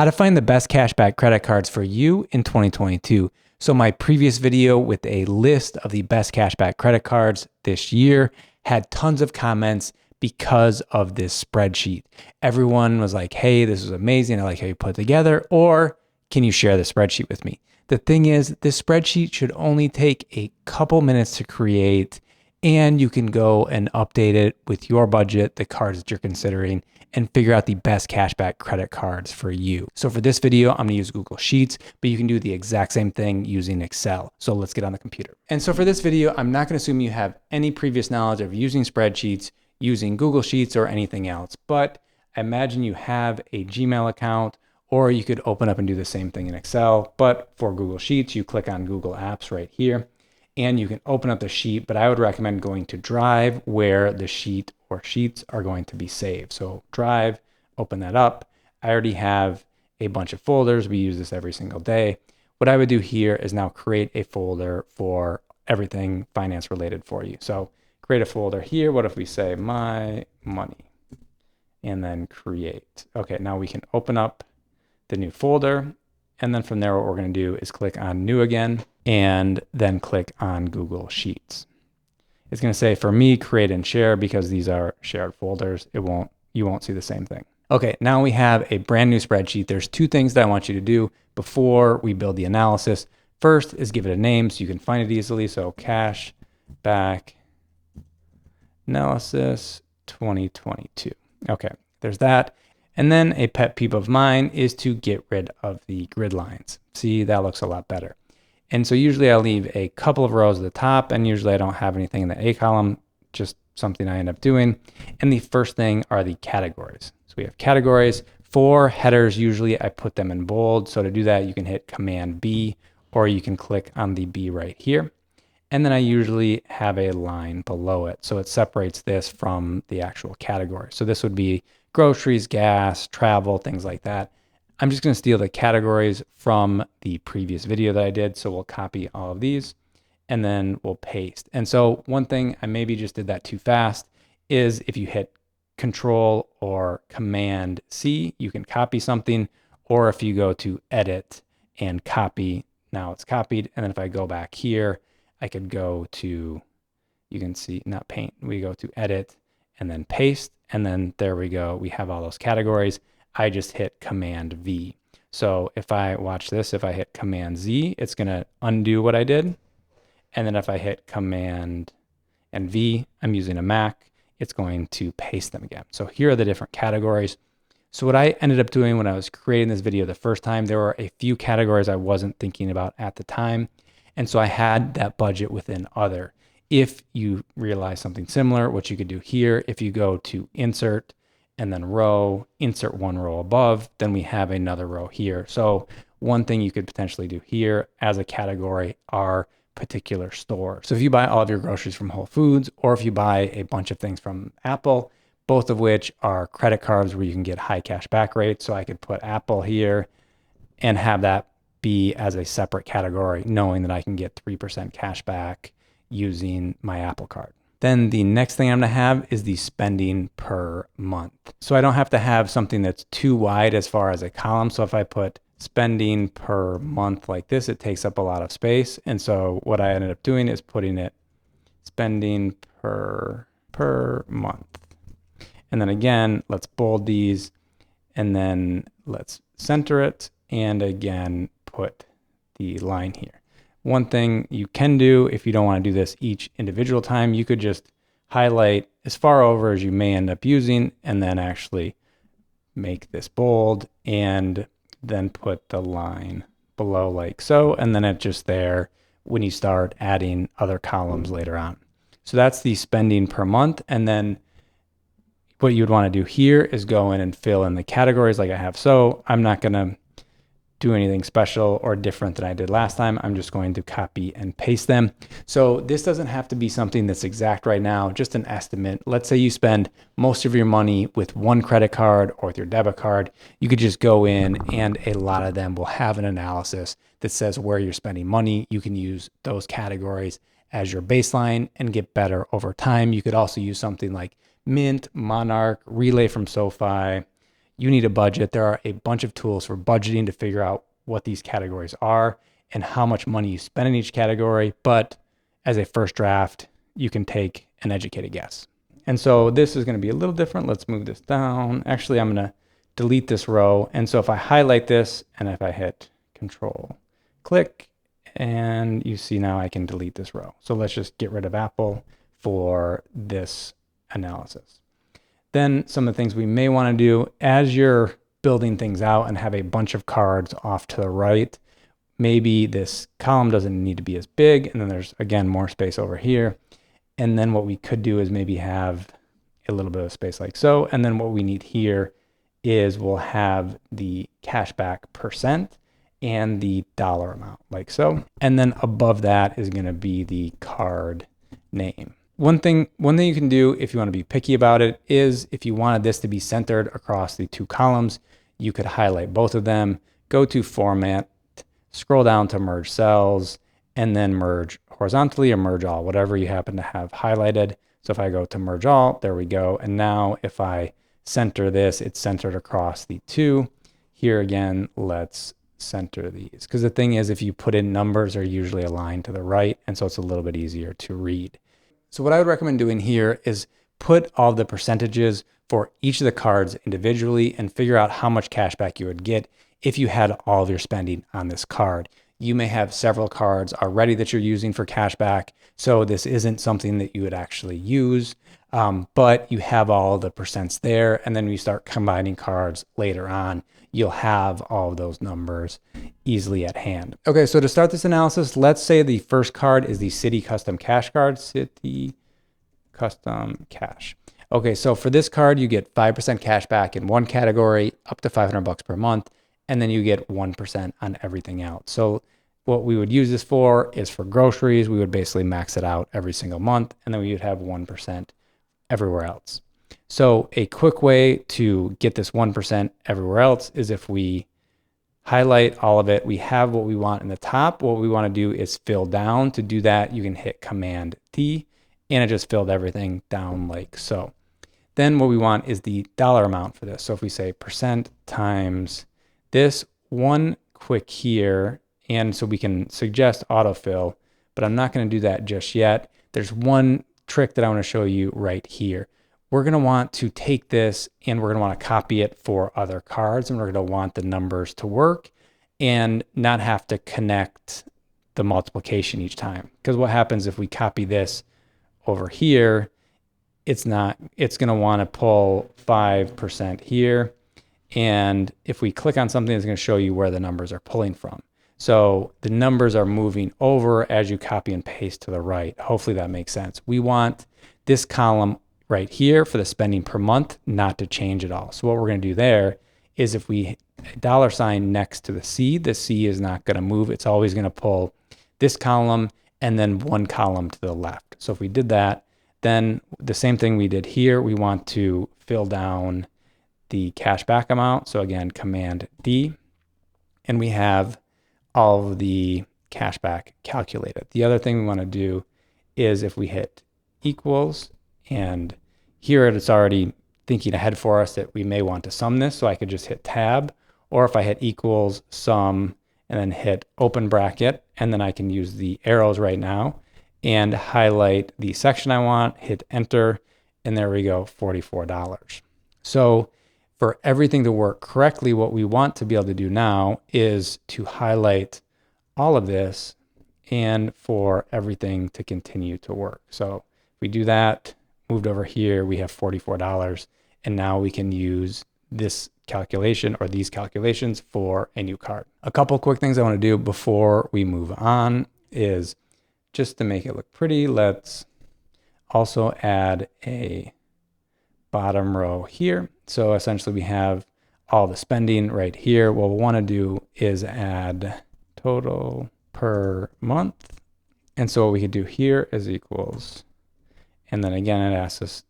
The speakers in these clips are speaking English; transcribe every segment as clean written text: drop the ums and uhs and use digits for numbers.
how to find the best cashback credit cards for you in 2022. So my previous video with a list of the best cashback credit cards this year had tons of comments because of this spreadsheet. Everyone was like, hey, this is amazing. I like how you put it together. Or can you share the spreadsheet with me? The thing is, this spreadsheet should only take a couple minutes to create, and you can go and update it with your budget, the cards that you're considering, and figure out the best cashback credit cards for you. So for this video, I'm gonna use Google Sheets, but you can do the exact same thing using Excel. So let's get on the computer. And so for this video, I'm not gonna assume you have any previous knowledge of using spreadsheets, using Google Sheets, or anything else, but I imagine you have a Gmail account, or you could open up and do the same thing in Excel. But for Google Sheets, you click on Google Apps right here, and you can open up the sheet, but I would recommend going to Drive where the sheet or sheets are going to be saved. So Drive, open that up. I already have a bunch of folders. We use this every single day. What I would do here is now create a folder for everything finance related for you. So create a folder here. What if we say my money and then create? Okay, now we can open up the new folder. And then from there, what we're going to do is click on new again, and then click on Google Sheets. It's going to say for me, create and share, because these are shared folders. You won't see the same thing. Okay, now we have a brand new spreadsheet. There's two things that I want you to do before we build the analysis. First is give it a name so you can find it easily. So cash back analysis 2022. Okay, there's that. And then a pet peeve of mine is to get rid of the grid lines. See, that looks a lot better. And so usually I leave a couple of rows at the top, and usually I don't have anything in the A column, just something I end up doing. And the first thing are the categories. So we have categories. For headers, usually I put them in bold. So to do that, you can hit Command B, or you can click on the B right here. And then I usually have a line below it. So it separates this from the actual category. So this would be groceries, gas, travel, things like that. I'm just going to steal the categories from the previous video that I did. So we'll copy all of these and then we'll paste. And so one thing, I maybe just did that too fast, is if you hit Control or Command C, you can copy something. Or if you go to Edit and Copy, now it's copied. And then if I go back here, I could go to, you can see, not Paint, we go to Edit and then Paste. And then there we go. We have all those categories. I just hit Command V. So if I watch this, if I hit Command Z, it's going to undo what I did. And then if I hit Command and V, I'm using a Mac, it's going to paste them again. So here are the different categories. So what I ended up doing when I was creating this video the first time, there were a few categories I wasn't thinking about at the time. And so I had that budget within other. If you realize something similar, what you could do here, if you go to Insert and then Row, insert one row above, then we have another row here. So one thing you could potentially do here as a category are particular stores. So if you buy all of your groceries from Whole Foods, or if you buy a bunch of things from Apple, both of which are credit cards where you can get high cash back rates. So I could put Apple here and have that be as a separate category, knowing that I can get 3% cash back using my Apple card. Then the next thing I'm going to have is the spending per month. So I don't have to have something that's too wide as far as a column. So if I put spending per month like this, it takes up a lot of space. And so what I ended up doing is putting it spending per month. And then again, let's bold these, and then let's center it, and again, put the line here. One thing you can do, if you don't want to do this each individual time, you could just highlight as far over as you may end up using, and then actually make this bold, and then put the line below like so, and then it's just there when you start adding other columns later on. So that's the spending per month. And then what you would want to do here is go in and fill in the categories like I have. So I'm not going to do anything special or different than I did last time. I'm just going to copy and paste them. So this doesn't have to be something that's exact right now, just an estimate. Let's say you spend most of your money with one credit card or with your debit card. You could just go in, and a lot of them will have an analysis that says where you're spending money. You can use those categories as your baseline and get better over time. You could also use something like Mint, Monarch, Relay from SoFi, you need a budget. There are a bunch of tools for budgeting to figure out what these categories are and how much money you spend in each category. But as a first draft, you can take an educated guess. And so this is going to be a little different. Let's move this down. Actually, I'm going to delete this row. And so if I highlight this and if I hit Control click, and you see now I can delete this row. So let's just get rid of Apple for this analysis. Then some of the things we may want to do as you're building things out and have a bunch of cards off to the right, maybe this column doesn't need to be as big. And then there's, again, more space over here. And then what we could do is maybe have a little bit of space like so. And then what we need here is we'll have the cashback percent and the dollar amount like so. And then above that is going to be the card name. One thing you can do if you want to be picky about it is if you wanted this to be centered across the two columns, you could highlight both of them, go to Format, scroll down to Merge Cells, and then merge horizontally or merge all, whatever you happen to have highlighted. So if I go to Merge All, there we go. And now if I center this, it's centered across the two. Here again, let's center these. Because the thing is, if you put in numbers, they're usually aligned to the right, and so it's a little bit easier to read. So what I would recommend doing here is put all the percentages for each of the cards individually and figure out how much cash back you would get if you had all of your spending on this card. You may have several cards already that you're using for cash back, so this isn't something that you would actually use, but you have all the percents there, and then when you start combining cards later on, you'll have all of those numbers easily at hand. Okay, so to start this analysis, let's say the first card is the City Custom Cash card, City Custom Cash. Okay, so for this card, you get 5% cash back in one category, up to $500 per month, and then you get 1% on everything else. So what we would use this for is for groceries. We would basically max it out every single month, and then we would have 1% everywhere else. So a quick way to get this 1% everywhere else is if we highlight all of it, we have what we want in the top. What we want to do is fill down. To do that, you can hit Command T, and it just filled everything down like so. Then what we want is the dollar amount for this. So if we say percent times this, one quick here, and so we can suggest autofill, but I'm not going to do that just yet. There's one trick that I want to show you right here. We're going to want to take this and we're going to want to copy it for other cards, and we're going to want the numbers to work and not have to connect the multiplication each time. Because what happens if we copy this over here, it's going to want to pull 5% here. And if we click on something, it's going to show you where the numbers are pulling from. So the numbers are moving over as you copy and paste to the right. Hopefully that makes sense. We want this column right here for the spending per month not to change at all. So what we're going to do there is if we $sign next to the C is not going to move. It's always going to pull this column and then one column to the left. So if we did that, then the same thing we did here, we want to fill down the cashback amount. So again, Command D, and we have all of the cashback calculated. The other thing we want to do is if we hit equals, and here it's already thinking ahead for us that we may want to sum this. So I could just hit tab, or if I hit equals sum and then hit open bracket, and then I can use the arrows right now and highlight the section I want, hit enter, and there we go, $44. So for everything to work correctly, what we want to be able to do now is to highlight all of this and for everything to continue to work. So if we do that, moved over here, we have $44, and now we can use this calculation or these calculations for a new card. A couple quick things I want to do before we move on is just to make it look pretty, let's also add a bottom row here. So essentially we have all the spending right here. What we'll want to do is add total per month. And so what we could do here is equals, and then again, it asks us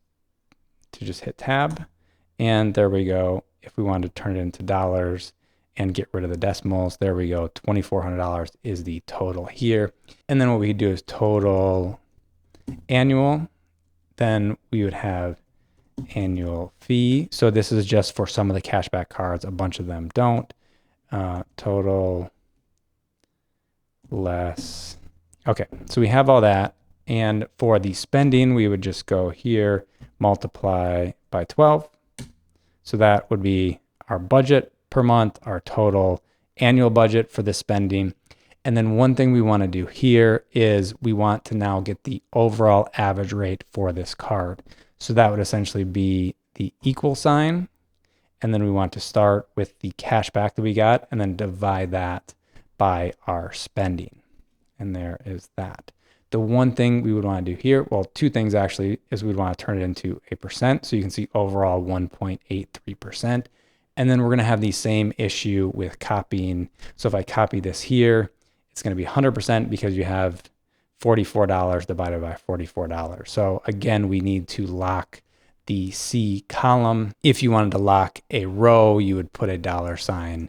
to just hit tab, and there we go. If we wanted to turn it into dollars and get rid of the decimals, there we go. $2,400 is the total here. And then what we could do is total annual. Then we would have annual fee. So this is just for some of the cashback cards. A bunch of them don't. Total less. Okay, so we have all that. And for the spending, we would just go here, multiply by 12. So that would be our budget per month, our total annual budget for the spending. And then one thing we want to do here is we want to now get the overall average rate for this card. So that would essentially be the equal sign. And then we want to start with the cash back that we got and then divide that by our spending. And there is that. The one thing we would want to do here, well, two things actually, is we'd want to turn it into a percent. So you can see overall 1.83%. And then we're going to have the same issue with copying. So if I copy this here, it's going to be 100% because you have $44 divided by $44. So again, we need to lock the C column. If you wanted to lock a row, you would put a dollar sign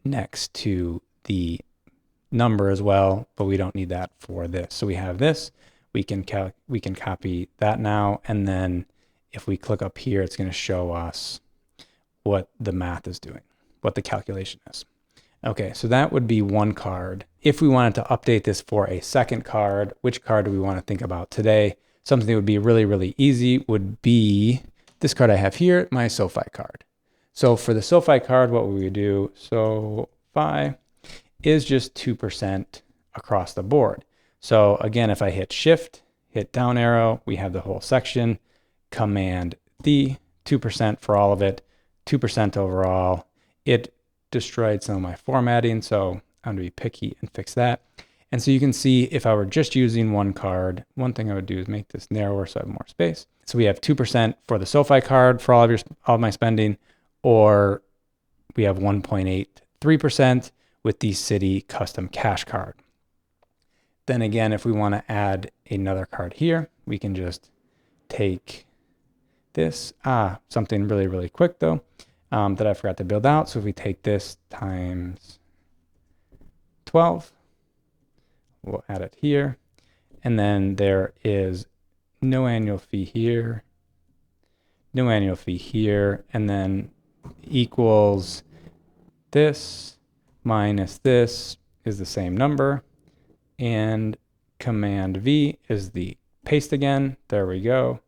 next to the number as well, but we don't need that for this. So we have this, we can copy that now. And then if we click up here, it's going to show us what the math is doing, what the calculation is. Okay, so that would be one card. If we wanted to update this for a second card, which card do we want to think about today? Something that would be really, really easy would be this card I have here, my SoFi card. So for the SoFi card, what would we do? SoFi is just 2% across the board. So again, if I hit Shift, hit down arrow, we have the whole section, Command D, 2% for all of it, 2% overall. It destroyed some of my formatting, so I'm gonna be picky and fix that. And so you can see if I were just using one card, one thing I would do is make this narrower so I have more space. So we have 2% for the SoFi card for all of my spending, or we have 1.83% with the Citi Custom Cash card. Then again, if we want to add another card here, we can just take this. Something really, really quick though, that I forgot to build out. So if we take this times 12, we'll add it here. And then there is no annual fee here, no annual fee here, and then equals this minus this is the same number, and Command V is the paste again. There we go.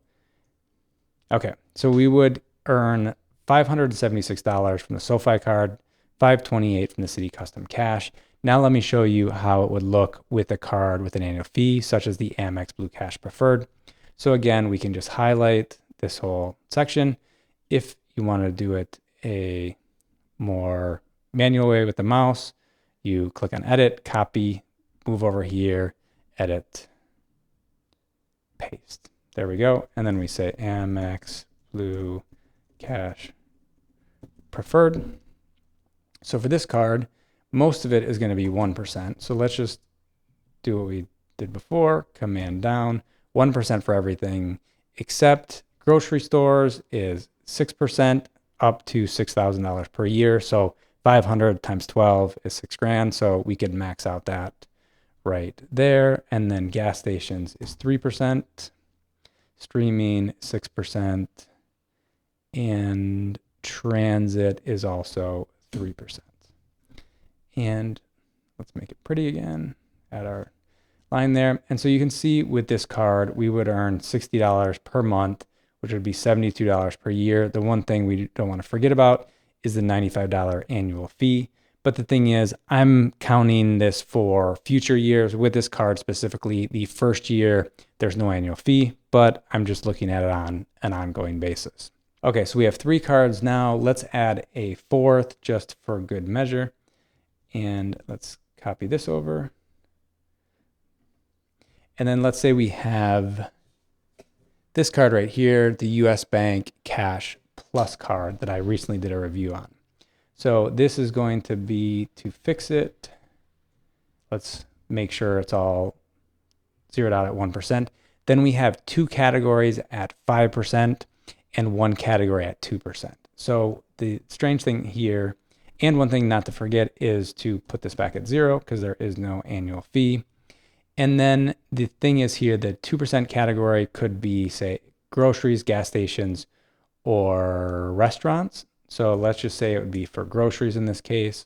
Okay, so we would earn $576 from the SoFi card, $528 from the Citi Custom Cash. Now let me show you how it would look with a card with an annual fee, such as the Amex Blue Cash Preferred. So again, we can just highlight this whole section. If you want to do it a more manual way with the mouse, you click on edit, copy, move over here, edit, paste. There we go. And then we say Amex Blue Cash Preferred. So for this card, most of it is going to be 1%. So let's just do what we did before, Command down, 1% for everything except grocery stores is 6% up to $6,000 per year. So 500 times 12 is $6,000. So we could max out that right there. And then gas stations is 3%, streaming 6%, and transit is also 3%. And let's make it pretty again, add our line there. And so you can see with this card, we would earn $60 per month, which would be $72 per year. The one thing we don't want to forget about is the $95 annual fee. But the thing is, I'm counting this for future years with this card specifically. The first year, there's no annual fee, but I'm just looking at it on an ongoing basis. Okay, so we have 3 cards now. Let's add a 4th just for good measure. And let's copy this over. And then let's say we have this card right here, the US Bank Cash Plus card that I recently did a review on. So this is going to be, to fix it, let's make sure it's all zeroed out at 1%. Then we have 2 categories at 5% and 1 category at 2%. So the strange thing here, and one thing not to forget, is to put this back at 0 because there is no annual fee. And then the thing is here, the 2% category could be, say, groceries, gas stations, or restaurants. So let's just say it would be for groceries in this case.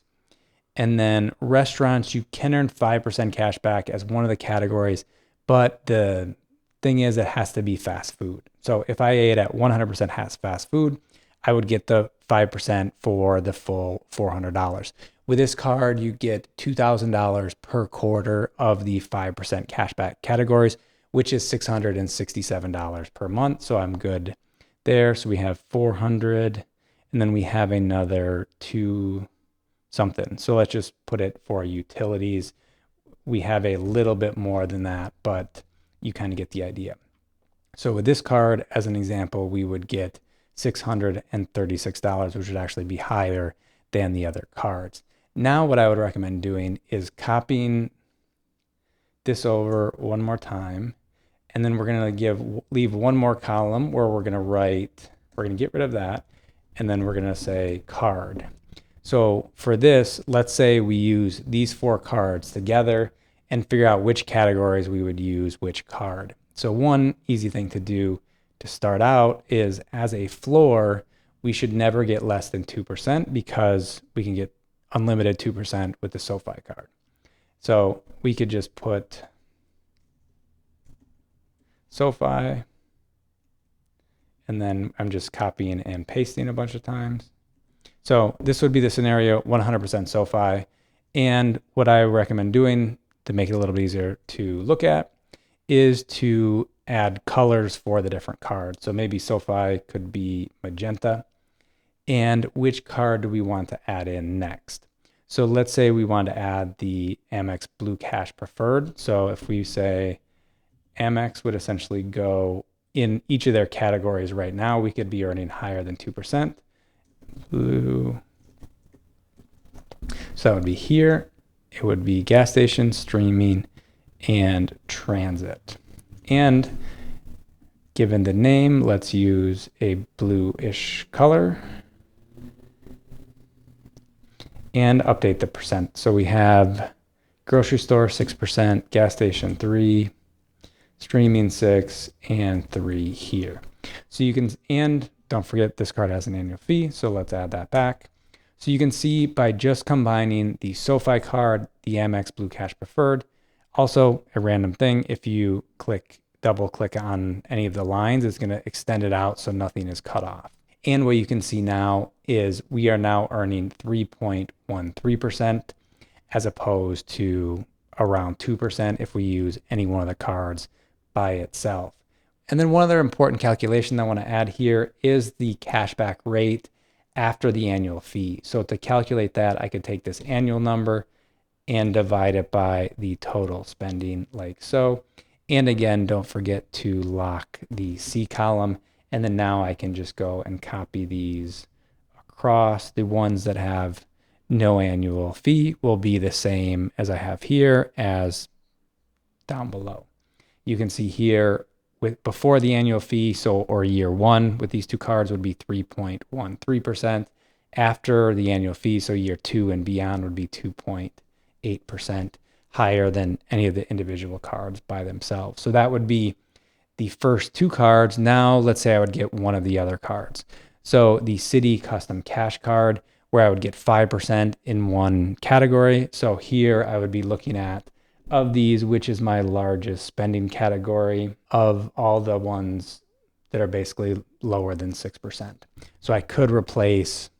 And then restaurants, you can earn 5% cash back as one of the categories, but the thing is it has to be fast food. So if I ate at 100% fast food, I would get the 5% for the full $400. With this card, you get $2,000 per quarter of the 5% cashback categories, which is $667 per month. So I'm good there. So we have 400, and then we have another two something. So let's just put it for utilities. We have a little bit more than that, but you kind of get the idea. So with this card, as an example, we would get $636, which would actually be higher than the other cards. Now what I would recommend doing is copying this over one more time, and then we're going to leave one more column where we're going to get rid of that, and then we're going to say card. So for this, let's say we use these four cards together and figure out which categories we would use which card. So one easy thing to do to start out is, as a floor, we should never get less than 2% because we can get unlimited 2% with the SoFi card. So we could just put SoFi, and then I'm just copying and pasting a bunch of times. So this would be the scenario, 100% SoFi. And what I recommend doing to make it a little bit easier to look at is to add colors for the different cards. So maybe SoFi could be magenta. And which card do we want to add in next? So let's say we want to add the Amex Blue Cash Preferred. So if we say Amex would essentially go in each of their categories right now, we could be earning higher than 2%. Blue. So that would be here. It would be gas station, streaming, and transit. And given the name, let's use a bluish color and update the percent. So we have grocery store 6%, gas station 3%, streaming 6%, and 3% here. So you can, and don't forget this card has an annual fee, so let's add that back. So you can see by just combining the SoFi card, the Amex Blue Cash Preferred, also a random thing, if you double click on any of the lines, it's going to extend it out so nothing is cut off. And what you can see now is we are now earning 3.13% as opposed to around 2% if we use any one of the cards by itself. And then one other important calculation I want to add here is the cashback rate after the annual fee. So to calculate that, I could take this annual number and divide it by the total spending like so. And again, don't forget to lock the C column. And then now I can just go and copy these across. The ones that have no annual fee will be the same as I have here as down below. You can see here with before the annual fee, or year one with these two cards would be 3.13%. After the annual fee, so year 2 and beyond would be 2.8% higher than any of the individual cards by themselves. So that would be the first two cards. Now let's say I would get one of the other cards. So the Citi Custom Cash card, where I would get 5% in one category. So here I would be looking at, of these, which is my largest spending category of all the ones that are basically lower than 6%. So I could replace,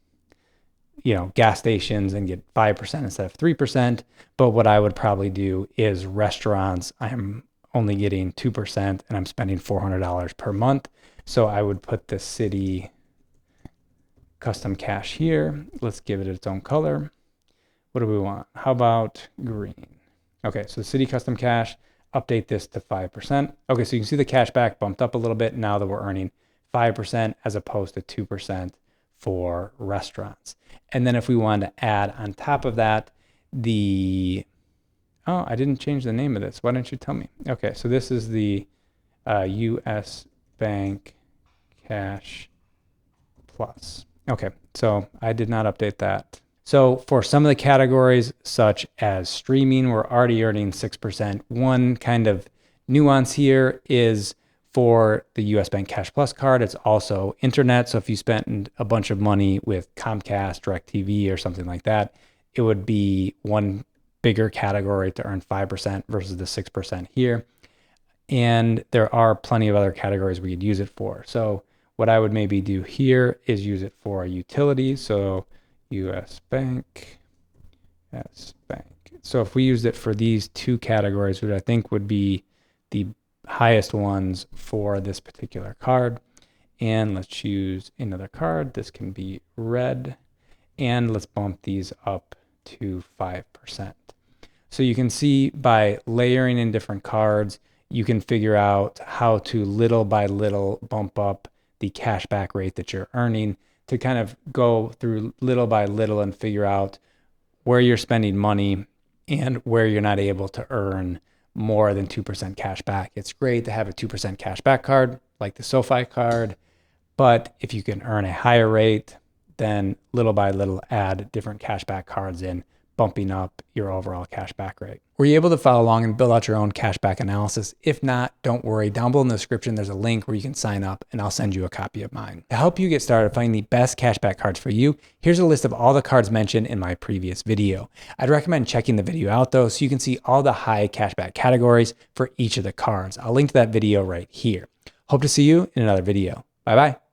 gas stations and get 5% instead of 3%. But what I would probably do is restaurants. I'm only getting 2% and I'm spending $400 per month. So I would put the Citi Custom Cash here. Let's give it its own color. What do we want? How about green? Okay, so Citi Custom Cash, update this to 5%. Okay, so you can see the cash back bumped up a little bit now that we're earning 5% as opposed to 2% for restaurants. And then if we wanted to add on top of that, I didn't change the name of this. Why didn't you tell me? Okay, so this is the US Bank Cash Plus. Okay, so I did not update that. So for some of the categories, such as streaming, we're already earning 6%. One kind of nuance here is For the US Bank Cash Plus card, it's also internet. So if you spent a bunch of money with Comcast, DirecTV, or something like that, it would be one bigger category to earn 5% versus the 6% here. And there are plenty of other categories we could use it for. So what I would maybe do here is use it for utilities. So US Bank. So if we used it for these two categories, which I think would be the highest ones for this particular card, and let's choose another card. This can be red, and let's bump these up to 5%. So you can see by layering in different cards, you can figure out how to little by little bump up the cashback rate that you're earning, to kind of go through little by little and figure out where you're spending money and where you're not able to earn more than 2% cash back. It's great to have a 2% cash back card like the SoFi card, but if you can earn a higher rate, then little by little add different cash back cards in, bumping up your overall cash back rate. Were you able to follow along and build out your own cash back analysis? If not, don't worry. Down below in the description, there's a link where you can sign up and I'll send you a copy of mine. To help you get started finding the best cashback cards for you, here's a list of all the cards mentioned in my previous video. I'd recommend checking the video out though, so you can see all the high cashback categories for each of the cards. I'll link to that video right here. Hope to see you in another video. Bye-bye.